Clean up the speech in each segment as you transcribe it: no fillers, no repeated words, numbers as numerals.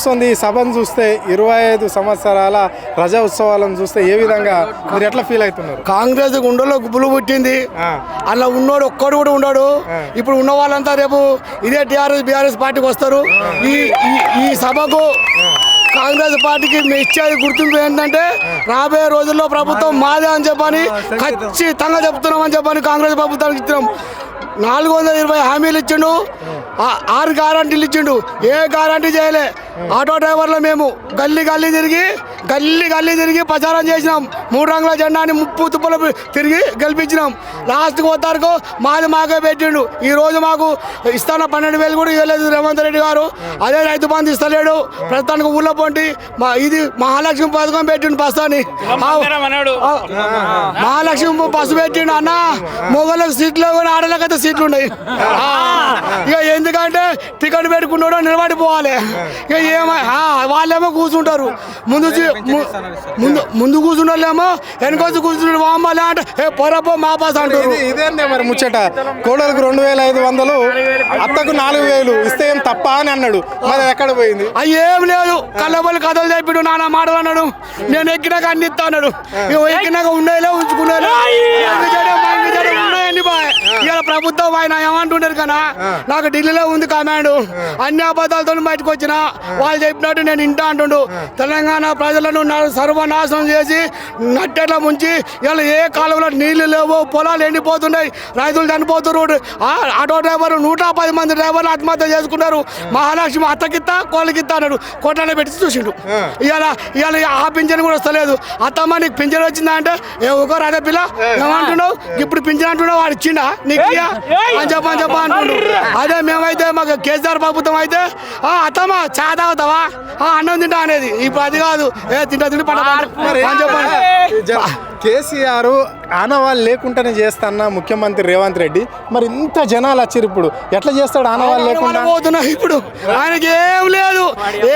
అనిపిస్తుంది ఈ సభను చూస్తే? 25 సంవత్సరాల ప్రజా ఉత్సవాలను చూస్తే ఏ విధంగా మీరు ఎట్లా ఫీల్ అవుతున్నారు? కాంగ్రెస్ గుండెలో గుబులు పుట్టింది. అలా ఉన్నోడు ఒక్కడు కూడా ఉన్నాడు. ఇప్పుడు ఉన్న వాళ్ళంతా రేపు ఇదే టీఆర్ఎస్ బీఆర్ఎస్ పార్టీకి వస్తారు. ఈ సభకు కాంగ్రెస్ పార్టీకి ఇచ్చేది గుర్తింపు ఏంటంటే రాబోయే రోజుల్లో ప్రభుత్వం మాదే అని చెప్పని ఖచ్చితంగా చెప్తున్నామని చెప్పని కాంగ్రెస్ ప్రభుత్వానికి ఇచ్చినాం. 420 హామీలు ఇచ్చిండు, 6 గ్యారంటీలు ఇచ్చిండు. ఏ గ్యారంటీ చేయలే. ఆటో డ్రైవర్లు మేము గల్లీ తిరిగి ప్రచారం చేసినాం. 3 రంగుల జెండాని 30 తుప్పలు తిరిగి గెలిపించినాం. లాస్ట్కి పోతారుకు మాకే పెట్టిండు. ఈ రోజు మాకు ఇస్తాన 12,000 కూడా ఇవ్వలేదు రేవంత్ రెడ్డి గారు. అదే రైతు బంధు ఇస్తలేడు. ప్రస్తుతానికి ఊళ్ళో పొంటి ఇది మహాలక్ష్మి పథకం పెట్టిండు. బస్తాని మహాలక్ష్మి బస్సు పెట్టిండు. అన్న మొగలకు సీట్లు కూడా ఆడలేకైతే సీట్లు ఉన్నాయి. ఇక ఎందుకంటే టికెట్ పెట్టుకున్నాడో నిలబడిపోవాలి. ఇక వాళ్ళేమో కూర్చుంటారు. ముందు కూర్చున్న వాళ్ళేమో వెనకొచ్చి కూర్చుంటారు. వామ్మాలే అంటే పొరపో మా పాస్ అంటారు. ఇదేంటే మరి ముచ్చట. కోడలకు 2,500 అత్తకు 4,000 ఇస్తే ఏం తప్ప అని అన్నాడు. మరి ఎక్కడ పోయింది? అవి ఏం లేదు. కళ్ళబొల్లి కథలు చెప్పిడు. నాన్న మాటలు అన్నాడు. నేను ఎక్కినాక అన్ని ఇస్తా అన్నాడు. ఎక్కినాక ఉండేలే ఉంచుకునేలే ఉన్నాయని బాయ్. ఇలా ప్రభుత్వం ఆయన ఏమంటున్నారు కదా, నాకు ఢిల్లీలో ఉంది కమాండ్. అన్ని అబద్ధాలతో బయటకు వచ్చిన వాళ్ళు చెప్పినట్టు నేను ఇంటా అంటుండు. తెలంగాణ ప్రజలను సర్వనాశనం చేసి నట్టెట్లా ముంచి ఇలా ఏ కాలంలో నీళ్లు లేవు, పొలాలు ఎండిపోతున్నాయి, రైతులు చనిపోతున్నారు. ఆటో డ్రైవర్ 110 మంది డ్రైవర్లు ఆత్మహత్య చేసుకున్నారు. మహాలక్ష్మి అత్తకిత్తా కోళ్ళకిత్తా అన్నాడు. కోట్లలో పెట్టి చూసిండు. ఇవాళ ఆ పింఛన్ కూడా వస్తలేదు. అత్తమ్మ నీకు పింఛన్ వచ్చిందా అంటే ఒకరు అదే పిల్ల ఏమంటున్నావు, ఇప్పుడు పింఛన్ అంటున్నావు, వాడు ఇచ్చిండా నీకు అని చెప్పని అంటుండు. అదే మేమైతే మాకు కేసీఆర్ ప్రభుత్వం అయితే అత్తమ్మ చా తాగుతావా, అన్నం తింటా అనేది. ఇప్పుడు అది కాదు, తింటా చెప్పండి. కేసీఆర్ ఆనవాళ్ళు లేకుండానే చేస్తాన్న ముఖ్యమంత్రి రేవంత్ రెడ్డి. మరి ఇంత జనాలు వచ్చారు, ఇప్పుడు ఎట్లా చేస్తాడు ఆనవాళ్ళు లేకుండా? పోతున్నా ఇప్పుడు ఆయనకి ఏం లేదు.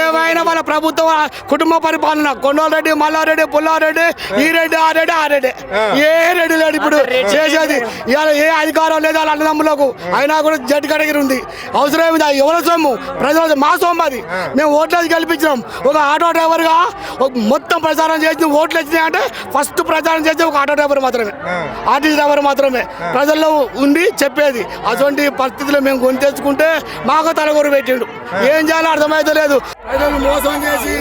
ఏమైనా మన ప్రభుత్వం కుటుంబ పరిపాలన కొండలరెడ్డి, మల్లారెడ్డి, పుల్లారెడ్డి, ఈ రెడ్డి, ఆ రెడ్డి, ఆ రెడ్డి, ఏ రెడ్డి లేడు ఇప్పుడు చేసేది. ఇవాళ ఏ అధికారం లేదు వాళ్ళ అన్నదమ్ములకు. అయినా కూడా జడ్డు కడగిరి ఉంది. అవసరం ఏమిది? ఎవరి సొమ్ము? ప్రజల మా సొమ్ము అది. మేము ఓట్లేసి గెలిపించినాం. ఒక ఆటో డ్రైవర్గా మొత్తం ప్రచారం చేసి ఓట్లు వచ్చినాయంటే ఫస్ట్ ప్రచారం చేస్తే ఒక ఆటో డ్రైవర్ మాత్రమే, ఆర్టీసీ డ్రైవర్ మాత్రమే ప్రజల్లో ఉండి చెప్పేది. అటువంటి పరిస్థితుల్లో మేము కొని తెచ్చుకుంటే మాకు తలగొరు పెట్టిండు. ఏం చేయాలో అర్థమైతే లేదు. ప్రజలను మోసం చేసి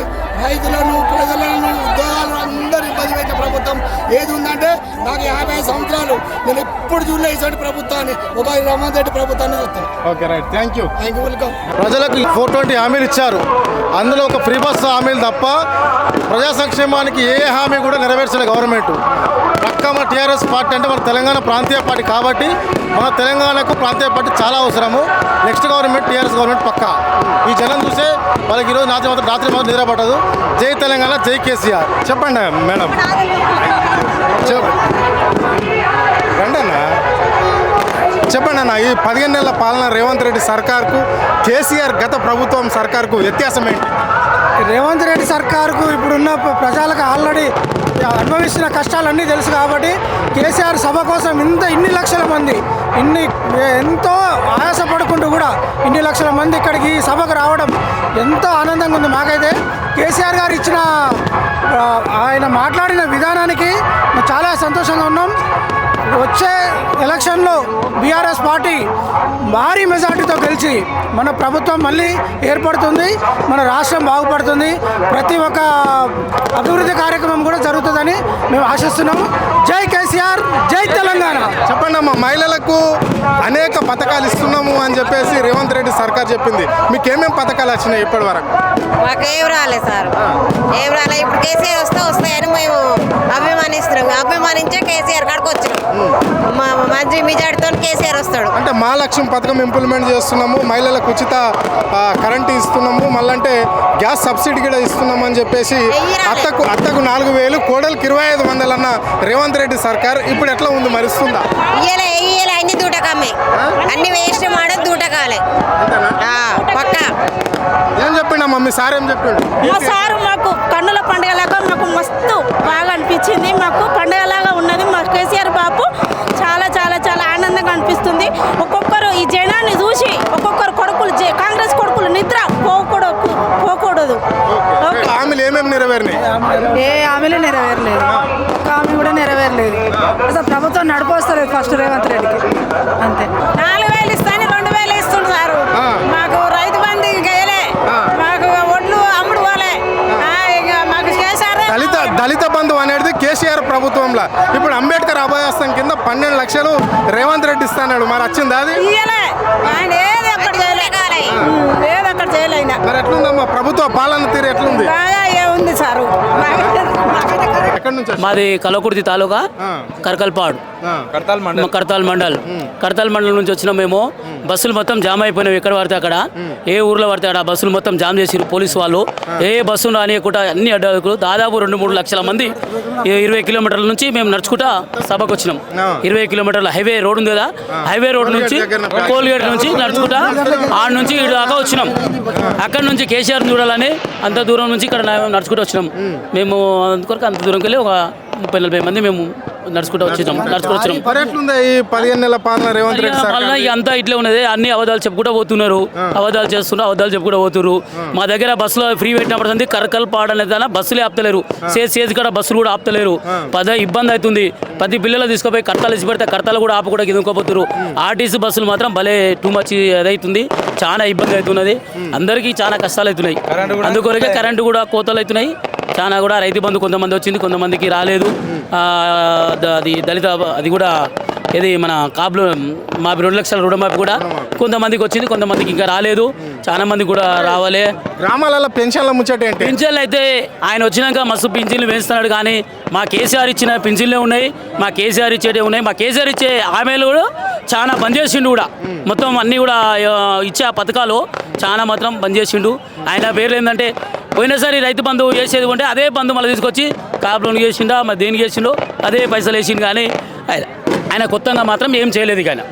రైతులను, ప్రజలను, ఉద్యోగాలను అందరూ ఇబ్బంది పెట్టిన ప్రభుత్వం ఏది ఉందంటే నాకు 50 సంవత్సరాలు నేను ఎప్పుడు చూడలే ఇటువంటి ప్రభుత్వాన్ని. ఒక రేవంత్ రెడ్డి ప్రభుత్వాన్ని చూస్తాను. Okay right, thank you. Welcome. ప్రజలకు 420 హామీలు ఇచ్చారు. అందులో ఒక ఫ్రీ బస్సు హామీలు తప్ప ప్రజా సంక్షేమానికి ఏ హామీ కూడా నెరవేర్చలేదు గవర్నమెంట్. పక్కా మన టీఆర్ఎస్ పార్టీ అంటే మన తెలంగాణ ప్రాంతీయ పార్టీ కాబట్టి మన తెలంగాణకు ప్రాంతీయ పార్టీ చాలా అవసరము. నెక్స్ట్ గవర్నమెంట్ టీఆర్ఎస్ గవర్నమెంట్ పక్కా. ఈ జనం చూసే వాళ్ళకి ఈరోజు రాత్రి మాత్రం నిద్ర పట్టదు. జై తెలంగాణ, జై కేసీఆర్. చెప్పండి మేడం. రండి అన్న, చెప్పండి అన్న. ఈ 15 నెలల పాలన రేవంత్ రెడ్డి సర్కార్కు, కేసీఆర్ గత ప్రభుత్వం సర్కార్కు వ్యత్యాసం ఏంటి? రేవంత్ రెడ్డి సర్కారుకు ఇప్పుడున్న ప్రజలకు ఆల్రెడీ అనుభవిస్తున్న కష్టాలన్నీ తెలుసు కాబట్టి కేసీఆర్ సభ కోసం ఇన్ని లక్షల మంది ఎంతో ఆయాసపడుకుంటూ కూడా ఇన్ని లక్షల మంది ఇక్కడికి సభకు రావడం ఎంతో ఆనందంగా ఉంది మాకైతే. కేసీఆర్ గారు ఇచ్చిన ఆయన మాట్లాడిన విధానానికి చాలా సంతోషంగా ఉన్నాం. వచ్చే ఎలక్షన్లో బీఆర్ఎస్ పార్టీ భారీ మెజార్టీతో గెలిచి మన ప్రభుత్వం మళ్ళీ ఏర్పడుతుంది, మన రాష్ట్రం బాగుపడుతుంది, ప్రతి ఒక్క అభివృద్ధి కార్యక్రమం కూడా జరుగుతుందని మేము ఆశిస్తున్నాము. జై కేసీఆర్, జై తెలంగాణ. చెప్పండి అమ్మా, మహిళలకు అనేక పథకాలు ఇస్తున్నాము అని చెప్పేసి రేవంత్ రెడ్డి సర్కార్ చెప్పింది. మీకు ఏమేమి పథకాలు వచ్చినాయి ఇప్పటి వరకు? మాకు ఏం రాలేదు సార్, ఏం రాలేదు. ఇప్పుడు కేసీఆర్ వస్తాయని మేము అభిమానిస్తున్నాం. అభిమానించే కేసీఆర్ కాడికి వచ్చినాం. మంచి మెజార్టీతో కేసీఆర్ వస్తాడు. అంటే మహాలక్ష్మి పథకం ఇంప్లిమెంట్ చేస్తున్నాము, మహిళలకు ఉచిత కరెంటు ఇస్తున్నాము, మళ్ళంటే గ్యాస్ సబ్సిడీ కూడా ఇస్తున్నాము అని చెప్పేసి అత్తకు 4,000, కోడలకు 2,500 అన్న రేవంత్ రెడ్డి సర్కార్ ఇప్పుడు ఎట్లా ఉంది? మరిస్తుందా? అన్ని దూటకమ్మే, అన్ని వేస్ట్ మాడే దూటకాలే పక్క. ఏం చెప్పిండమ్మా మీ సార్? ఏం చెప్పిండు? మా సారు మాకు కన్నుల పండుగలాగా మాకు మస్తు బాగా అనిపించింది. మాకు పండుగలాగా ఉన్నది. మా కేసీఆర్ బాబు చాలా చాలా చాలా ఆనందంగా అనిపిస్తుంది. ఒక్కొక్కరు ఈ జనాన్ని చూసి ఒక్కొక్కరు కొడుకులు, కాంగ్రెస్ కొడుకులు నిద్ర పోకూడదు. లేదు. హామీలు ఏమేమి నెరవేరినాయి? ఏ హామీలు నెరవేరలేదు, ఒక్క హామీ కూడా నెరవేరలేదు. అసలు ప్రభుత్వం నడిపోస్తలేదు ఫస్ట్ రేవంత్ రెడ్డికి, అంతే. 4,000 ఇస్తాను 2,000 ఇస్తుండ్రు సారు. మాకు రైతు బంధు గయలే, మాకు ఒడ్లు అమ్ముడు పోలే. ఇక మాకు కేసీఆర్ దళిత బంధు అనేది కేసీఆర్ ప్రభుత్వంలో ఇప్పుడు అంబేద్కర్ అభయాస్తం కింద 12 లక్షలు రేవంత్ రెడ్డి ఇస్తాడు. మరి వచ్చిందా అది? ఇయ్యలే, ఆయన ఏది అక్కడ చేయలే, ఏది అక్కడ చేయలే. ఆయన మరి ఎట్లుందమ్మా ప్రభుత్వ పాలన తీరు ఎట్లుంది? బాగా ఏముంది సారు. ఎక్కడి నుంచి మాది కలకుర్తి తాలూకా కర్కల్పాడు కర్తాల్ మండల్ నుంచి వచ్చినాం మేము. బస్సులు మొత్తం జామ్ అయిపోయినాయి. ఎక్కడ పడితే అక్కడ, ఏ ఊర్లో పడితే అక్కడ బస్సులు మొత్తం జామ్ చేసిరు పోలీసు వాళ్ళు. ఏ బస్సులు రానియకుండా అన్ని అడ్డాలు. దాదాపు 2-3 లక్షల మంది 20 కిలోమీటర్ల నుంచి మేము నడుచుకుంటా సభకు వచ్చినాం. 20 కిలోమీటర్ల హైవే రోడ్ ఉంది కదా, హైవే రోడ్ నుంచి కోల్గేట్ నుంచి నడుచుకుంటా ఆడ నుంచి ఇటు దాకా వచ్చినాం. అక్కడ నుంచి కేసీఆర్ చూడాలని అంత దూరం నుంచి ఇక్కడ నడుచుకుంటూ వచ్చినాం. మేము అందుకొరకు అంత దూరంకి వెళ్ళి ఒక 30-40 మంది మేము నడుచుకుంటూ వచ్చినాం. మరి ఎట్లుంది ఈ 15 నెలల పాలన రేవంత్ రెడ్డి వల్ల అంతా ఇట్లా ఉన్నది. అన్ని అబద్ధాలు చెప్పుకుంటూ పోతున్నారు, అబద్ధాలు చేస్తున్నారు, అబద్ధాలు చెప్పుకుంటూ పోతున్నారు. మా దగ్గర బస్సులో ఫ్రీ పెట్టినప్పుడు కరకల్పాడు అనేది బస్సులే ఆపుతలేరు. సేజ్ కూడా బస్సులు కూడా ఆపుతలేరు. ఇబ్బంది అవుతుంది. 10 పిల్లలు తీసుకుపోయి కర్తాలు ఇచ్చి పెడితే కర్తాలు కూడా ఆపు కూడా ఎదుర్కోపోతున్నారు. ఆర్టీసీ బస్సులు మాత్రం భలే టూ మచ్ అదవుతుంది. చాలా ఇబ్బంది అవుతున్నది. అందరికీ చాలా కష్టాలు అవుతున్నాయి. అందుకొరకే కరెంటు కూడా కోతలు అవుతున్నాయి. చాలా కూడా రైతు బంధు కొంతమంది వచ్చింది, కొంతమందికి రాలేదు. అది దళిత అది కూడా ఇది మన కాపులు మా 2 లక్షల రుణమాఫీ కూడా కొంతమందికి వచ్చింది, కొంతమందికి ఇంకా రాలేదు. చాలా మంది కూడా రావాలి. గ్రామాలలో పెన్షన్ల ముచ్చట ఏంటి? పింఛన్లు అయితే ఆయన వచ్చినాక మస్తు పింఛన్లు వేస్తున్నాడు. కానీ మా కేసీఆర్ ఇచ్చిన పింఛన్లే ఉన్నాయి, మా కేసీఆర్ ఇచ్చేటే ఉన్నాయి. మా కేసీఆర్ ఇచ్చే హామీలు కూడా చాలా బంద్ చేసిండు. కూడా మొత్తం అన్నీ కూడా ఇచ్చే పథకాలు చాలా మాత్రం బంద్ చేసిండు. ఆయన పేర్లు ఏంటంటే పోయినసారి రైతు బంధు వేసేది ఉంటే అదే బంధు మళ్ళీ తీసుకొచ్చి కాపులను వేసిండా, మరి దేనికి వేసిండో అదే పైసలు వేసిండు. కానీ ఆయన కొత్తగా మాత్రం ఏం చేయలేదు. కానీ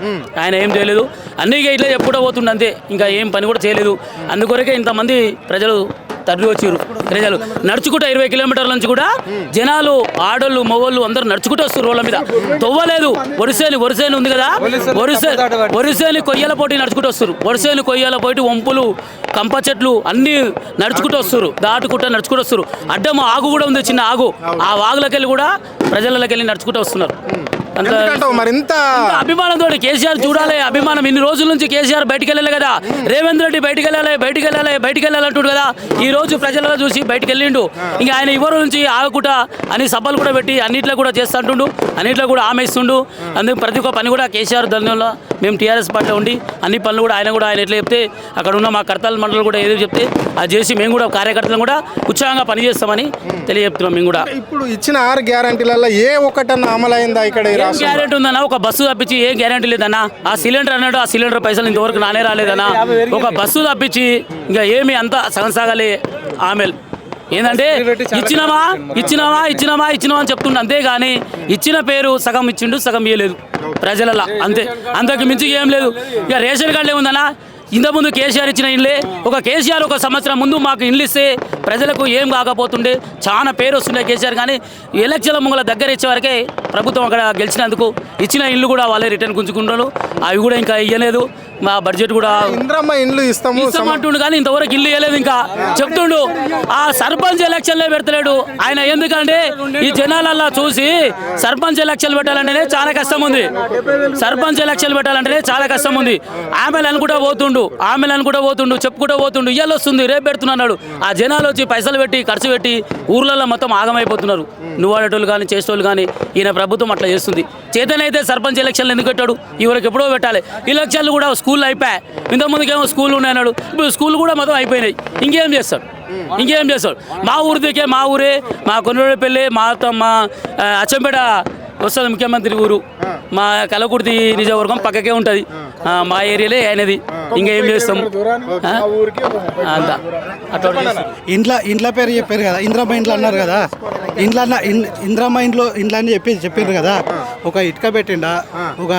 ఆయన ఏం చేయలేదు. అన్నీ ఇట్లా ఎప్పుడో పోతుండే అంతే, ఇంకా ఏం పని కూడా చేయలేదు. అందుకొరకే ఇంతమంది ప్రజలు తరలి వచ్చారు. ప్రజలు నడుచుకుంటూ 20 కిలోమీటర్ల నుంచి కూడా జనాలు, ఆడోళ్ళు, మగోళ్ళు అందరూ నడుచుకుంటూ వస్తారు. రోడ్ల మీద తవ్వలేదు. వరిసేను ఉంది కదా, వరిసేని కొయ్యల పోటీ నడుచుకుంటూ వస్తారు. వరిసేని కొయ్యల పోటీ, వంపులు, కంప చెట్లు అన్నీ నడుచుకుంటూ వస్తారు. దాటుకుంటూ నడుచుకుంటూ వస్తారు. అడ్డం ఆగు కూడా ఉంది, చిన్న ఆగు. ఆ వాగులకి వెళ్ళి కూడా ప్రజలకి వెళ్ళి నడుచుకుంటూ వస్తున్నారు. మరింత అభిమానంతో కేసీఆర్ చూడాలి. అభిమానం ఇన్ని రోజుల నుంచి కేసీఆర్ బయటికి వెళ్ళాలి కదా, రేవంత్ రెడ్డి బయటికి వెళ్ళాలి అంటాడు కదా. ఈ రోజు ప్రజలలో చూసి బయటికి వెళ్ళిండు. ఇంకా ఆయన ఇవ్వరు నుంచి ఆగకుండా అని సభలు కూడా పెట్టి అన్నిట్లో కూడా చేస్తుంటుండు, అన్నిట్లో కూడా ఆమె ఇస్తుండు. అందుకు ప్రతి ఒక్క పని కూడా కేసీఆర్ ధన్యంలో మేము టీఆర్ఎస్ పార్టీలో ఉండి అన్ని పనులు కూడా ఆయన ఎట్లా చెప్తే అక్కడ ఉన్న మా కర్తాల మండలం కూడా ఏదో చెప్తే అది చేసి మేము కూడా కార్యకర్తలను కూడా ఉత్సాహంగా పనిచేస్తామని తెలియజెప్తున్నాం. మేము కూడా ఇప్పుడు ఇచ్చిన 6 గ్యారంటీలలో ఏ ఒక్కటన్నా అమలైందా? ఇక్కడ గ్యారెంటీ ఉందన్నా? ఒక బస్సు తప్పించి ఏం గ్యారెంటీ లేదన్నా. ఆ సిలిండర్ అన్నాడు, ఆ సిలిండర్ పైసలు ఇంతవరకు నానే రాలేదన్నా. ఒక బస్సు తప్పించి ఇంకా ఏమి అంతా సగంసాగాలి ఆమెలు. ఏంటంటే ఇచ్చినామా అని చెప్తుండే. అంతేగాని ఇచ్చిన పేరు సగం ఇచ్చిండు, సగం ఇవ్వలేదు ప్రజలలో, అంతే. అంతకు మించి ఏం లేదు. ఇక రేషన్ కార్డు ఏముందన్నా? ఇంతకుముందు కేసీఆర్ ఇచ్చిన ఇళ్ళే. ఒక కేసీఆర్ ఒక సంవత్సరం ముందు మాకు ఇల్లు ఇస్తే ప్రజలకు ఏం కాకపోతుండే, చాలా పేరు వస్తుండే కేసీఆర్. కానీ ఎలక్షన్ల ముంగల దగ్గర ఇచ్చేవరకే ప్రభుత్వం అక్కడ గెలిచినందుకు ఇచ్చిన ఇల్లు కూడా వాళ్ళే రిటర్న్ గుంజుకుంటారు. అవి కూడా ఇంకా ఇవ్వలేదు. మా బడ్జెట్ కూడా ఇంద్రమ్మ ఇండ్లు ఇస్తామంటుండు కానీ ఇంతవరకు ఇల్లు ఇవ్వలేదు. ఇంకా చెప్తుండు. ఆ సర్పంచ్ ఎలక్షన్లే పెడతలేడు ఆయన. ఎందుకంటే ఈ జనాలల్లా చూసి సర్పంచ్ ఎలక్షన్లు పెట్టాలంటేనే చాలా కష్టం ఉంది. ఆమెలు అనుకుంటా పోతుండు, చెప్పుకుంటూ పోతుండు. ఇయ్యాలు వస్తుంది, రేపు పెడుతున్నాడు. ఆ జనాలు వచ్చి పైసలు పెట్టి ఖర్చు పెట్టి ఊర్లలో మొత్తం ఆగమైపోతున్నారు. నువ్వు ఆడేటోళ్ళు కానీ చేసేటోళ్ళు కానీ. ఈయన ప్రభుత్వం అట్లా చేస్తుంది. చేతనైతే సర్పంచ్ ఎలక్షన్లు ఎందుకు పెట్టాడు? ఇవరకు ఎప్పుడో పెట్టాలి. ఎలక్షన్లు కూడా స్కూల్ అయిపోయాయి. ఇంతకుముందుకేమో స్కూల్ ఉన్నాయన్నాడు, ఇప్పుడు స్కూల్ కూడా మొత్తం అయిపోయినాయి. ఇంకేం చేస్తాడు? మా ఊరే, మా కొనుగోలుపల్లి, మా అచ్చంపేట వస్తుంది ముఖ్యమంత్రి ఊరు. మా కలకుర్తి నిజవర్గం పక్కకే ఉంటుంది. మా ఏరియాలే ఆయనది. ఇంకేం చేస్తాం? అంతా ఇంట్లో పేరు చెప్పారు కదా, ఇంద్రమ్మ ఇంట్లో అన్నారు కదా. ఇంద్రమ్మ ఇంట్లో అని చెప్పారు కదా. ఒక ఇటుక పెట్టిండా, ఒక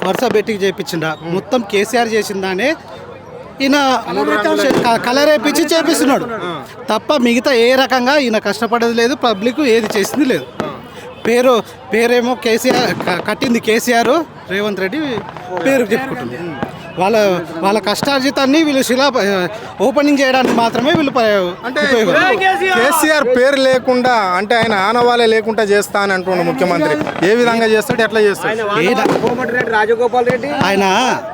వరుస బెట్టికి చేయించిండా, మొత్తం కేసీఆర్ చేసిందానే ఈయన కలర్ వేయించి చేపిస్తున్నాడు తప్ప మిగతా ఏ రకంగా ఈయన కష్టపడేది లేదు. పబ్లిక్ ఏది చేసింది లేదు. పేరేమో కేసీఆర్ కట్టింది కేసీఆర్, రేవంత్ రెడ్డి పేరు చెప్పుకుంటుంది. వాళ్ళ కష్టార్జితాన్ని వీళ్ళు ఓపెనింగ్ చేయడానికి మాత్రమే వీళ్ళు అంటే కేసీఆర్ పేరు లేకుండా అంటే ఆయన ఆనవాలే లేకుండా చేస్తా అని అంటుండు ముఖ్యమంత్రి. ఏ విధంగా చేస్తాడు, ఎట్లా చేస్తాడు? రాజగోపాల్ రెడ్డి ఆయన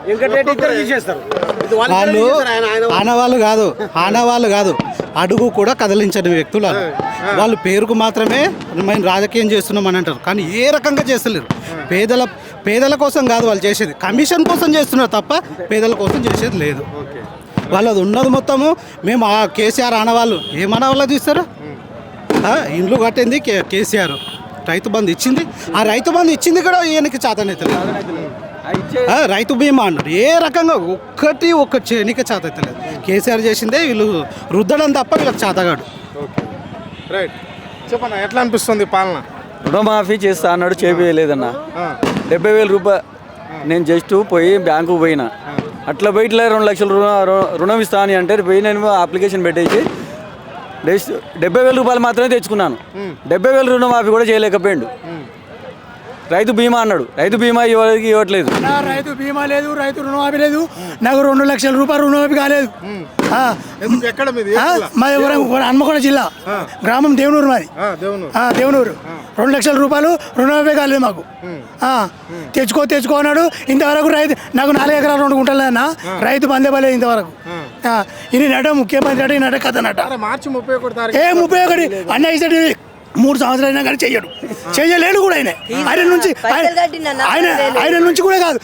వెంకటరెడ్డి ఇద్దరు తీసేస్తారు. వాళ్ళు ఆనవాళ్ళు కాదు అడుగు కూడా కదిలించని వ్యక్తులు వాళ్ళు పేరుకు మాత్రమే మేము రాజకీయం చేస్తున్నామని అంటారు, కానీ ఏ రకంగా చేస్తలేరు. పేదల కోసం కాదు వాళ్ళు చేసేది, కమిషన్ కోసం చేస్తున్నారు తప్ప పేదల కోసం చేసేది లేదు. వాళ్ళది ఉన్నది మొత్తము మేము ఆ కేసీఆర్ ఆనవాళ్ళు ఏమనవాళ్ళు తీస్తారు. ఇండ్లు కట్టింది కేసీఆర్, రైతు బంధు ఇచ్చింది, ఆ రైతు బంధు ఇచ్చింది కూడా ఈయనకి చేతనైతలేదు. రైతు బీమా అన్నాడు, ఏ రకంగా ఒక్క చేయనికి చేతనైతలేదు. కేసీఆర్ చేసిందే వీళ్ళు రుద్దడం తప్ప వీళ్ళకి చేతగాడు. రైట్, చెప్పన్నా ఎట్లా అనిపిస్తుంది పాలన? రుణమాఫీ చేస్తా అన్నాడు, చేపించలేదన్న. 70,000 రూపాయలు నేను జస్ట్ పోయి బ్యాంకుకు పోయినా, అట్లా పోయి ఇట్లా 2 లక్షలు రుణం ఇస్తా అని అంటే పోయి నేను అప్లికేషన్ పెట్టేసి 70,000 రూపాయలు మాత్రమే తెచ్చుకున్నాను. 70,000 రుణమాఫీ కూడా చేయలేకపోయాడు. రైతు బీమా అన్నాడు, రైతు బీమా ఇవ్వట్లేదు. రైతు బీమా లేదు, రైతు రుణమాఫీ లేదు. నాకు 2 లక్షల రూపాయలు రుణమాఫీ కాలేదు. మాది హన్మకొండ జిల్లా, గ్రామం దేవునూరు. మాది దేవునూరు. 2 లక్షల రూపాయలు రుణమాఫీ కాలేదు మాకు. తెచ్చుకో అన్నాడు. ఇంతవరకు రైతు నాకు 4 ఎకరాలు 2 గుంటలు అన్న రైతు బందేపలేదు ఇంతవరకు. ఇది నట ముఖ్యమంత్రి అట, ఈ నట కథ నట. మార్చి 31 అన్న ఇస్తాడు 3 సంవత్సరాలు అయినా కానీ చెయ్యలేడు కూడా. ఆయన నుంచి కూడా కాదు,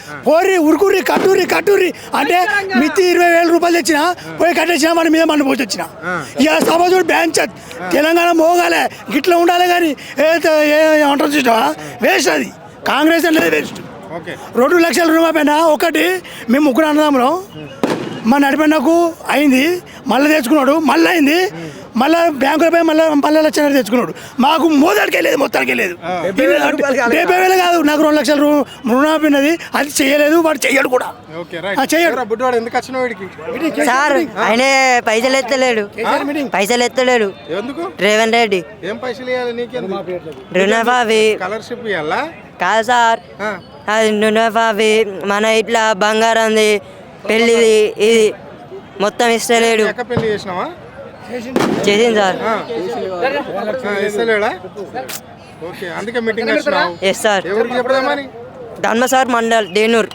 ఉరుకుర్రి కట్టుర్రి అంటే మిత్తి 20,000 రూపాయలు తెచ్చినా పోయి కట్టేసినా మన మీద మన పోసి వచ్చిన. ఇక సమాజం బ్యాంక్ తెలంగాణ మోగాలే గిట్లా ఉండాలి, కానీ ఏమంటారు చూసినా వేస్ట్. అది కాంగ్రెస్ అనేది వేస్ట్. 2 లక్షల రుణమాపైనా ఒకటి మేము 3 అన్నదమ్ములం. మా నడిపెన్నకు అయింది, మళ్ళీ తెచ్చుకున్నాడు, మళ్ళీ అయింది, మళ్ళీ బ్యాంకులో పోయి మళ్ళీ లక్షలు తెచ్చుకున్నాడు. మాకు మోదడికే లేదు, మొత్తానికే లేదు. 70,000 కాదు, నాకు 2 లక్షల రుణమాఫీ ఉన్నది, అది చేయలేదు, వాడు చెయ్యడు కూడా. సార్ ఆయనే పైసలు ఎత్తలేడు రేవంత్ రెడ్డి. రుణమాఫీ కాదు సార్, అది రుణమాఫీ మన ఇట్లా బంగారంది పెళ్ళిది ఇది మొత్తం ఇస్తలేడు. చేసింది sir. Yes sir. Dharma sir mandal Denur.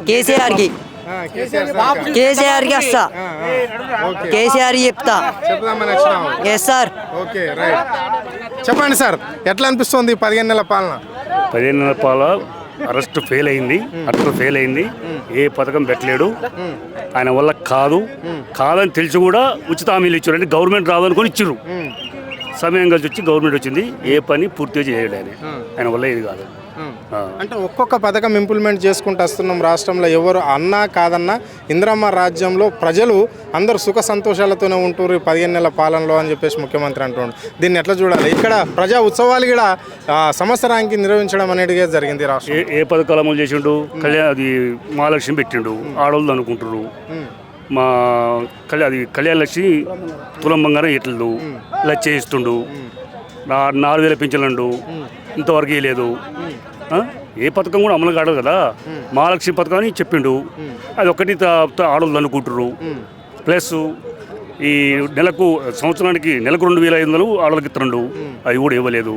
కేసీఆర్కి వస్తా, కేసీఆర్ చెప్తా. Yes sir. చెప్పండి సార్, ఎట్లా అనిపిస్తుంది 15 నెలల పాలన? 15 నెలల పాలన అరెస్ట్ ఫెయిల్ అయింది, అట్లా ఫెయిల్ అయింది. ఏ పథకం పెట్టలేడు ఆయన వల్ల. కాదని తెలిసి కూడా ఉచిత హామీలు ఇచ్చారు. అంటే గవర్నమెంట్ రాదనుకొని ఇచ్చారు. సమయం కలిసి వచ్చి గవర్నమెంట్ వచ్చింది, ఏ పని పూర్తిగా చేయడు ఆయన వల్ల. ఇది కాదు అంటే ఒక్కొక్క పథకం ఇంప్లిమెంట్ చేసుకుంటూ వస్తున్నాం రాష్ట్రంలో. ఎవరు అన్నా కాదన్నా ఇందిరమ్మ రాజ్యంలో ప్రజలు అందరూ సుఖ సంతోషాలతోనే ఉంటున్నారు 15 నెలల పాలనలో అని చెప్పేసి ముఖ్యమంత్రి అంటున్నాడు. దీన్ని ఎట్లా చూడాలి? ఇక్కడ ప్రజా ఉత్సవాలు కూడా సంవత్సరానికి నిర్వహించడం అనేది జరిగింది. రాష్ట్రం ఏ పథకాలు అమలు చేసిండు? అది మహాలక్ష్మి పెట్టిండు, ఆడవాళ్ళు అనుకుంటారు. అది కళ్యాణ లక్ష్మి తులం బంగారం ఇట్లదు, ఇలా చేయిస్తుండు. 4,000 పింఛన్లు ఇంతవరకు లేదు. ఏ పథకం కూడా అమలు కాదు కదా. మహాలక్ష్మి పథకం అని చెప్పిండు, అది ఒకటి ఆడవాళ్ళు అనుకుంటారు. ప్లస్ ఈ సంవత్సరానికి నెలకు 2,500 ఆడవాళ్ళకి ఇస్తుండు, అవి కూడా ఇవ్వలేదు.